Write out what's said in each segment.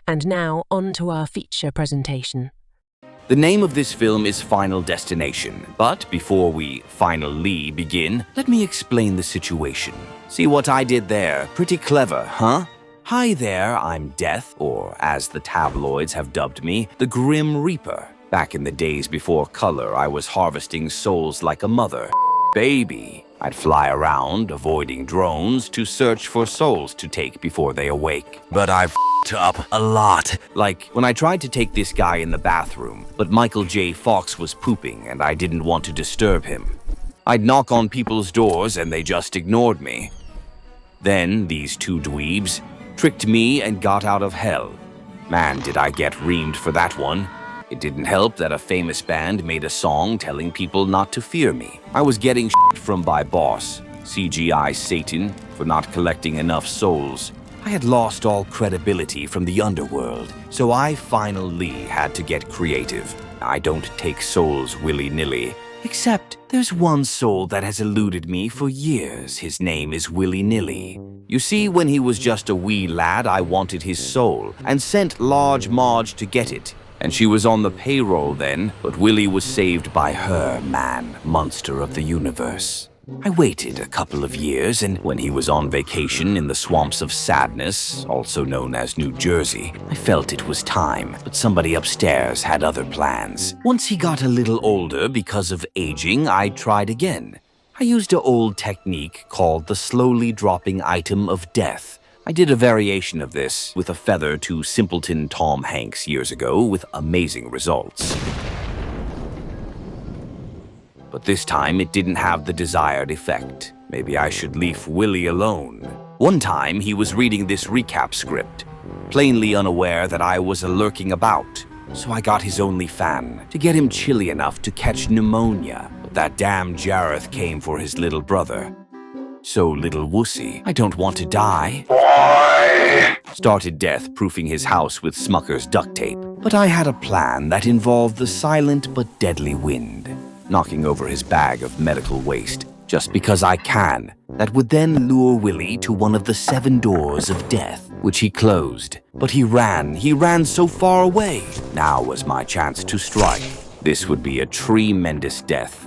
And now, on to our feature presentation. The name of this film is Final Destination, but before we finally begin, let me explain the situation. See what I did there? Pretty clever, huh? Hi there, I'm Death, or as the tabloids have dubbed me, the Grim Reaper. Back in the days before color, I was harvesting souls like a mother. Baby. I'd fly around, avoiding drones, to search for souls to take before they awake. But I f***ed up a lot. Like, when I tried to take this guy in the bathroom, but Michael J. Fox was pooping and I didn't want to disturb him. I'd knock on people's doors and they just ignored me. Then, these two dweebs tricked me and got out of hell. Man, did I get reamed for that one. It didn't help that a famous band made a song telling people not to fear me. I was getting shit from my boss, CGI Satan, for not collecting enough souls. I had lost all credibility from the underworld, so I finally had to get creative. I don't take souls willy-nilly. Except there's one soul that has eluded me for years. His name is Willy-Nilly. You see, when he was just a wee lad, I wanted his soul and sent Large Marge to get it. And she was on the payroll then, but Willy was saved by her man, monster of the universe. I waited a couple of years, and when he was on vacation in the swamps of sadness, also known as New Jersey, I felt it was time, but somebody upstairs had other plans. Once he got a little older because of aging, I tried again. I used an old technique called the slowly dropping item of death. I did a variation of this with a feather to simpleton Tom Hanks years ago with amazing results. But this time it didn't have the desired effect. Maybe I should leave Willy alone. One time he was reading this recap script, plainly unaware that I was lurking about. So I got his only fan to get him chilly enough to catch pneumonia. But that damn Jareth came for his little brother. So, little wussy, I don't want to die. Started Death proofing his house with Smucker's duct tape. But I had a plan that involved the silent but deadly wind, knocking over his bag of medical waste, just because I can. That would then lure Willy to one of the 7 doors of death, which he closed. But he ran so far away. Now was my chance to strike. This would be a tremendous death.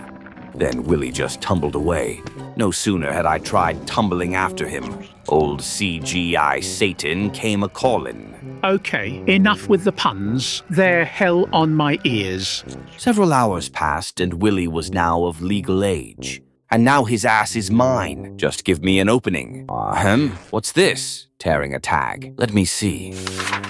Then Willy just tumbled away. No sooner had I tried tumbling after him, old CGI Satan came a-callin'. Okay, enough with the puns. They're hell on my ears. Several hours passed and Willy was now of legal age. And now his ass is mine. Just give me an opening. What's this? Tearing a tag. Let me see.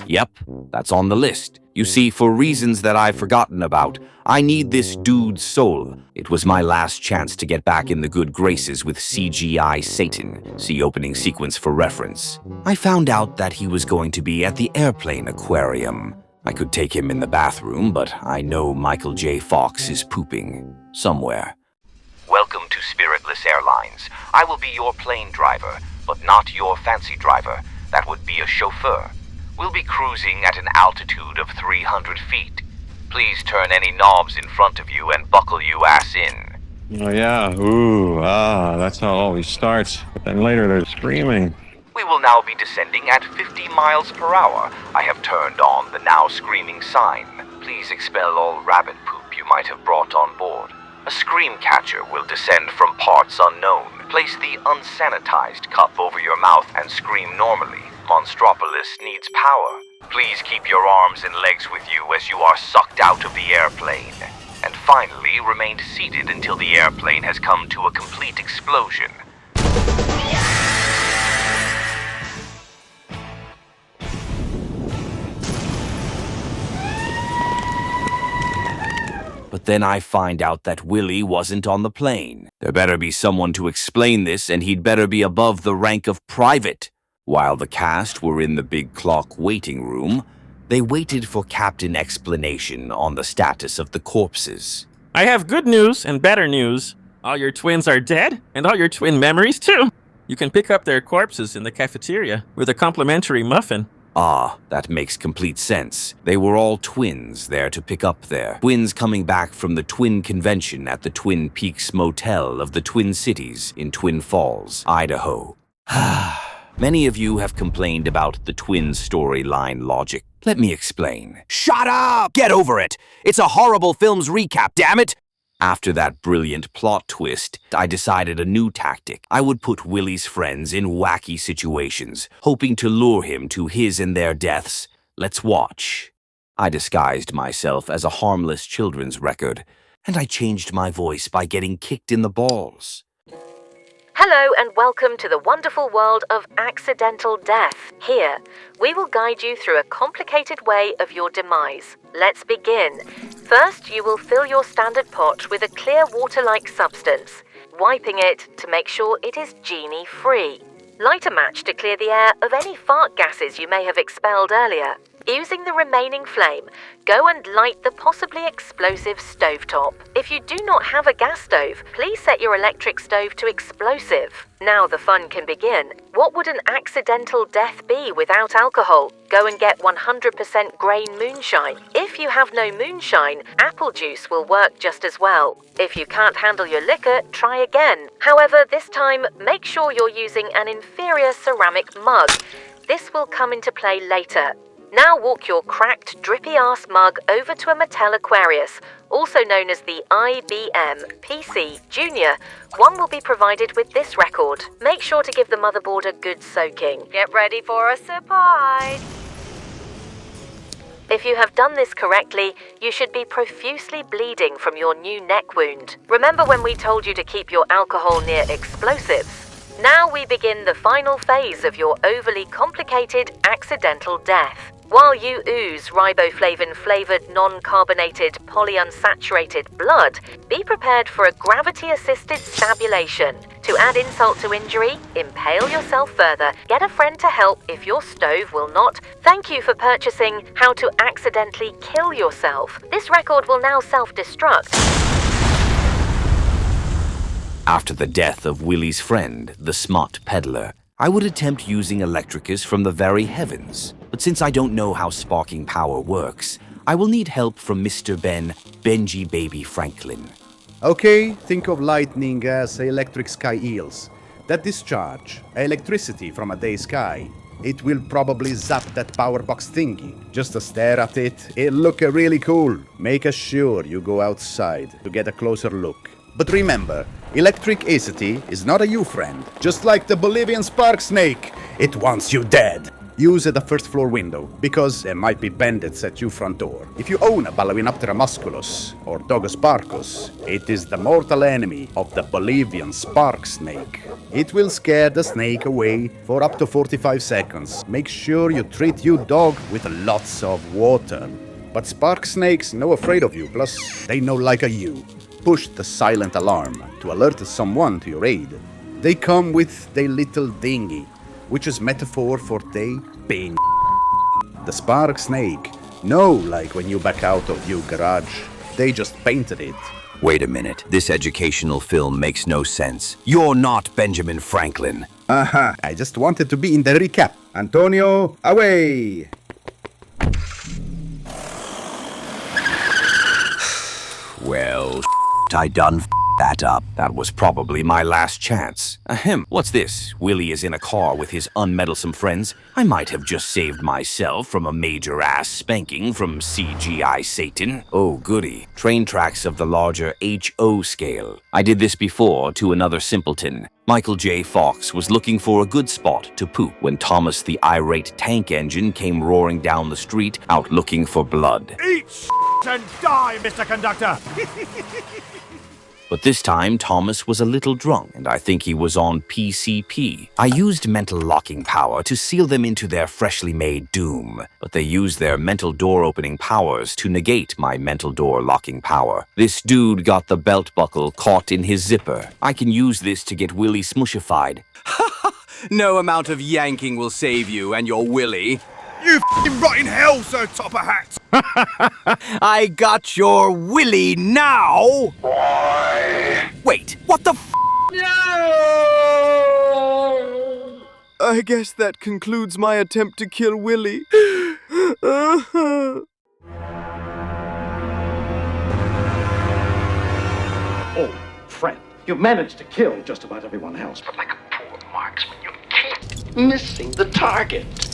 Yep, that's on the list. You see, for reasons that I've forgotten about, I need this dude's soul. It was my last chance to get back in the good graces with CGI Satan. See opening sequence for reference. I found out that he was going to be at the airplane aquarium. I could take him in the bathroom, but I know Michael J. Fox is pooping somewhere. Welcome to Spiritless Airlines. I will be your plane driver, but not your fancy driver. That would be a chauffeur. We'll be cruising at an altitude of 300 feet. Please turn any knobs in front of you and buckle you ass in. Oh yeah, that's how it always starts. But then later they're screaming. We will now be descending at 50 miles per hour. I have turned on the now screaming sign. Please expel all rabbit poop you might have brought on board. A scream catcher will descend from parts unknown. Place the unsanitized cup over your mouth and scream normally. Monstropolis needs power. Please keep your arms and legs with you as you are sucked out of the airplane. And finally, remain seated until the airplane has come to a complete explosion. But then I find out that Willy wasn't on the plane. There better be someone to explain this, and he'd better be above the rank of private. While the cast were in the big clock waiting room, they waited for Captain Explanation on the status of the corpses. I have good news and better news. All your twins are dead, and all your twin memories too. You can pick up their corpses in the cafeteria with a complimentary muffin. Ah, that makes complete sense. They were all twins there to pick up their twins coming back from the Twin Convention at the Twin Peaks Motel of the Twin Cities in Twin Falls, Idaho. Many of you have complained about the twin storyline logic. Let me explain. Shut up! Get over it! It's a horrible film's recap, damn it! After that brilliant plot twist, I decided a new tactic. I would put Willie's friends in wacky situations, hoping to lure him to his and their deaths. Let's watch. I disguised myself as a harmless children's record, and I changed my voice by getting kicked in the balls. Hello and welcome to the wonderful world of accidental death. Here, we will guide you through a complicated way of your demise. Let's begin. First, you will fill your standard pot with a clear water-like substance, wiping it to make sure it is genie-free. Light a match to clear the air of any fart gases you may have expelled earlier. Using the remaining flame, go and light the possibly explosive stovetop. If you do not have a gas stove, please set your electric stove to explosive. Now the fun can begin. What would an accidental death be without alcohol? Go and get 100% grain moonshine. If you have no moonshine, apple juice will work just as well. If you can't handle your liquor, try again. However, this time, make sure you're using an inferior ceramic mug. This will come into play later. Now walk your cracked, drippy-ass mug over to a Mattel Aquarius, also known as the IBM PC Junior. One will be provided with this record. Make sure to give the motherboard a good soaking. Get ready for a surprise. If you have done this correctly, you should be profusely bleeding from your new neck wound. Remember when we told you to keep your alcohol near explosives? Now we begin the final phase of your overly complicated accidental death. While you ooze riboflavin-flavored, non-carbonated, polyunsaturated blood, be prepared for a gravity-assisted stabulation. To add insult to injury, impale yourself further. Get a friend to help if your stove will not. Thank you for purchasing How to Accidentally Kill Yourself. This record will now self-destruct. After the death of Willie's friend, the smart peddler, I would attempt using Electricus from the very heavens. But since I don't know how sparking power works, I will need help from Mr. Benji Baby Franklin. Okay, think of lightning as electric sky eels that discharge electricity from a day sky. It will probably zap that power box thingy. Just to stare at it, it'll look really cool. Make sure you go outside to get a closer look. But remember, electricity is not a you friend. Just like the Bolivian spark snake, it wants you dead. Use the first floor window, because there might be bandits at your front door. If you own a Balaenoptera musculus or Dogus parcus, it is the mortal enemy of the Bolivian spark snake. It will scare the snake away for up to 45 seconds. Make sure you treat your dog with lots of water. But spark snakes no afraid of you, plus they no like a you. Push the silent alarm to alert someone to your aid. They come with their little dinghy, which is metaphor for they being the spark snake. No, like when you back out of your garage, they just painted it. Wait a minute, this educational film makes no sense. You're not Benjamin Franklin. Aha, I just wanted to be in the recap. Antonio, away! Well, I done that up. That was probably my last chance. Ahem, what's this? Willie is in a car with his unmeddlesome friends. I might have just saved myself from a major ass spanking from CGI Satan. Oh goody, train tracks of the larger HO scale. I did this before to another simpleton. Michael J. Fox was looking for a good spot to poop when Thomas the irate tank engine came roaring down the street out looking for blood. Eat and die, Mr. Conductor! But this time, Thomas was a little drunk, and I think he was on PCP. I used mental locking power to seal them into their freshly made doom, but they used their mental door opening powers to negate my mental door locking power. This dude got the belt buckle caught in his zipper. I can use this to get Willie smushified. No amount of yanking will save you and your Willie. You f***ing rot in hell, Sir Topper Hat! I got your Willie now! Wait, what the f***? No! I guess that concludes my attempt to kill Willie. Oh, friend, you've managed to kill just about everyone else, but like a poor marksman, you missing the target.